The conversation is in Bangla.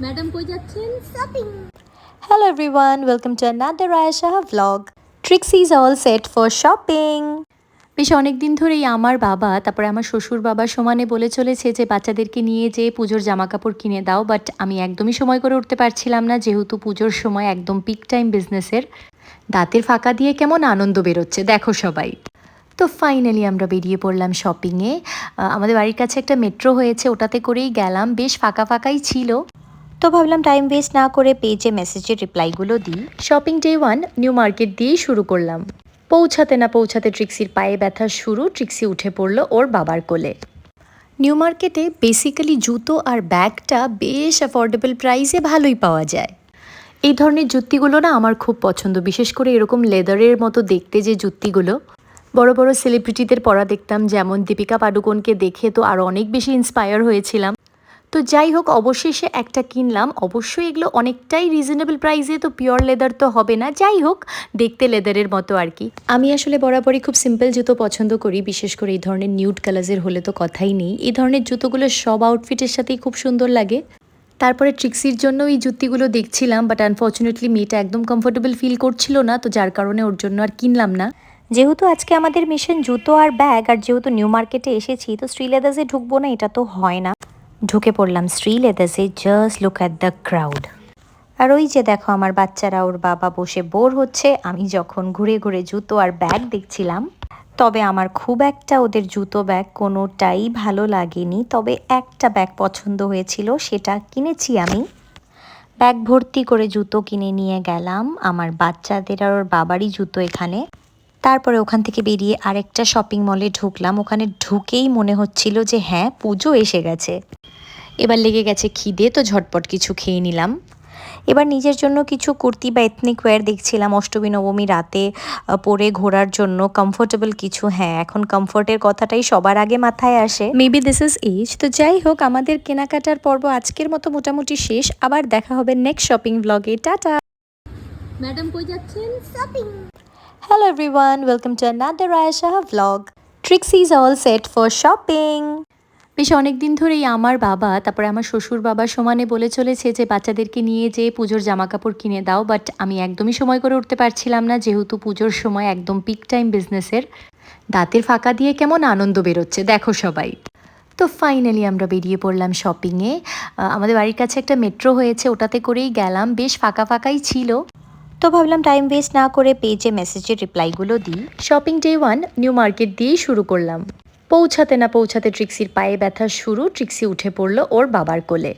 ম্যাডাম কই যাচ্ছেন? Shopping. Hello everyone, welcome to another Ayesha vlog. Trixie is all set for shopping. বেশ অনেক দিন ধরেই আমার বাবা তারপরে আমার শ্বশুর বাবা সমানে বলে চলেছে যে বাচ্চাদেরকে নিয়ে যে পুজোর জামা কাপড় কিনে দাও, বাট আমি একদমই সময় করে উঠতে পারছিলাম না, যেহেতু পুজোর সময় একদম পিক টাইম বিজনেসের। দাঁতের ফাঁকা দিয়ে কেমন আনন্দ বেরোচ্ছে দেখো সবাই। তো ফাইনালি আমরা বেরিয়ে পড়লাম শপিংয়ে। আমাদের বাড়ির কাছে একটা মেট্রো হয়েছে, ওটাতে করেই গেলাম, বেশ ফাঁকা ফাঁকাই ছিল। তো ভাবলাম টাইম ওয়েস্ট না করে পেজে মেসেজের রিপ্লাইগুলো দিই। শপিং ডে 1 নিউ মার্কেট দিয়েই শুরু করলাম। পৌঁছাতে না পৌঁছাতে ট্রিক্সির পায়ে ব্যথা শুরু, ট্রিক্সি উঠে পড়লো ওর বাবার কোলে। নিউ মার্কেটে বেসিক্যালি জুতো আর ব্যাগটা বেশ অ্যাফোর্ডেবল প্রাইসে ভালোই পাওয়া যায়। এই ধরনের জুতিগুলো না আমার খুব পছন্দ, বিশেষ করে এরকম লেদারের মতো দেখতে যে জুতিগুলো। বড় বড় সেলিব্রিটিদের পরা দেখতাম, যেমন দীপিকা পাডুকোনকে দেখে তো আরও অনেক বেশি ইন্সপায়ার হয়েছিলাম। তো যাই হোক, অবশেষে একটা কিনলাম। অবশ্যই এগুলো অনেকটাই রিজনেবল প্রাইসে, তো পিওর লেদার তো হবে না, যাই হোক দেখতে লেদারের মতো আর কি। আমি আসলে বরাবরই খুব সিম্পল জুতো পছন্দ করি, বিশেষ করে এই ধরনের নিউড কালার্সের হলে তো কথাই নেই। এই ধরনের জুতোগুলো সব আউটফিটের সাথেই খুব সুন্দর লাগে। তারপরে ট্রিক্সির জন্য এই জুতিগুলো দেখছিলাম, বাট আনফর্চুনেটলি মেয়েটা একদম কমফোর্টেবল ফিল করছিল না, তো যার কারণে ওর জন্য আর কিনলাম না। যেহেতু আজকে আমাদের মিশন জুতো আর ব্যাগ, আর যেহেতু নিউ মার্কেটে এসেছি, তো শ্রী লেদার্সে ঢুকবো না এটা তো হয় না। ঢুকে পড়লাম শ্রী লেদার্সে। Just look at the crowd. আর ওই যে দেখো আমার বাচ্চারা ওর বাবা বসে বোর হচ্ছে, আমি যখন ঘুরে ঘুরে জুতো আর ব্যাগ দেখছিলাম। তবে আমার খুব একটা ওদের জুতো ব্যাগ কোনোটাই ভালো লাগেনি, তবে একটা ব্যাগ পছন্দ হয়েছিল, সেটা কিনেছি আমি। ব্যাগ ভর্তি করে জুতো কিনে নিয়ে গেলাম, আমার বাচ্চাদের আর ওর বাবারই জুতো এখানে। তারপরে ওখান থেকে বেরিয়ে আরেকটা শপিং মলে ঢুকলাম। ওখানে ঢুকেই মনে হচ্ছিল যে হ্যাঁ, পুজো এসে গেছে। এবার লেগে গেছে খিদে, তো ঝটপট কিছু খেয়ে নিলাম। এবার নিজের জন্য কিছু কুর্তি বা এথনিক ওয়্যার দেখছিলাম, অষ্টমী নবমী রাতে পরে ঘোরার জন্য কমফোর্টেবল কিছু। হ্যাঁ, এখন কমফোর্টের কথাটাই সবার আগে মাথায় আসে। Maybe this is age. তো যাই হোক, আমাদের কেনাকাটার পর্ব আজকের মতো মোটামুটি শেষ। আবার দেখা হবে নেক্সট শপিং ব্লগে। টাটা। ম্যাডাম কই যাচ্ছেন? Shopping. Hello everyone, welcome to another Ayesha vlog. Trixie is all set for shopping. বেশ অনেক দিন ধরেই আমার বাবা তারপরে আমার শ্বশুর বাবা সমানে বলে চলেছে যে বাচ্চাদেরকে নিয়ে যে পুজোর জামা কাপড় কিনে দাও, বাট আমি একদমই সময় করে উঠতে পারছিলাম না, যেহেতু পুজোর সময় একদম পিক টাইম বিজনেসের। দাঁতের ফাঁকা দিয়ে কেমন আনন্দ বেরোচ্ছে দেখো সবাই। তো ফাইনালি আমরা বেরিয়ে পড়লাম শপিংয়ে। আমাদের বাড়ির কাছে একটা মেট্রো হয়েছে, ওটাতে করেই গেলাম, বেশ ফাঁকা ফাঁকাই ছিল। তো ভাবলাম টাইম ওয়েস্ট না করে পেজে মেসেজের রিপ্লাইগুলো দিই। শপিং ডে 1 নিউ মার্কেট দিয়েই শুরু করলাম। পৌঁছাতে না পৌঁছাতে ট্রিক্সির পায়ে ব্যথা শুরু, ট্রিক্সি উঠে পড়লো ওর বাবার কোলে।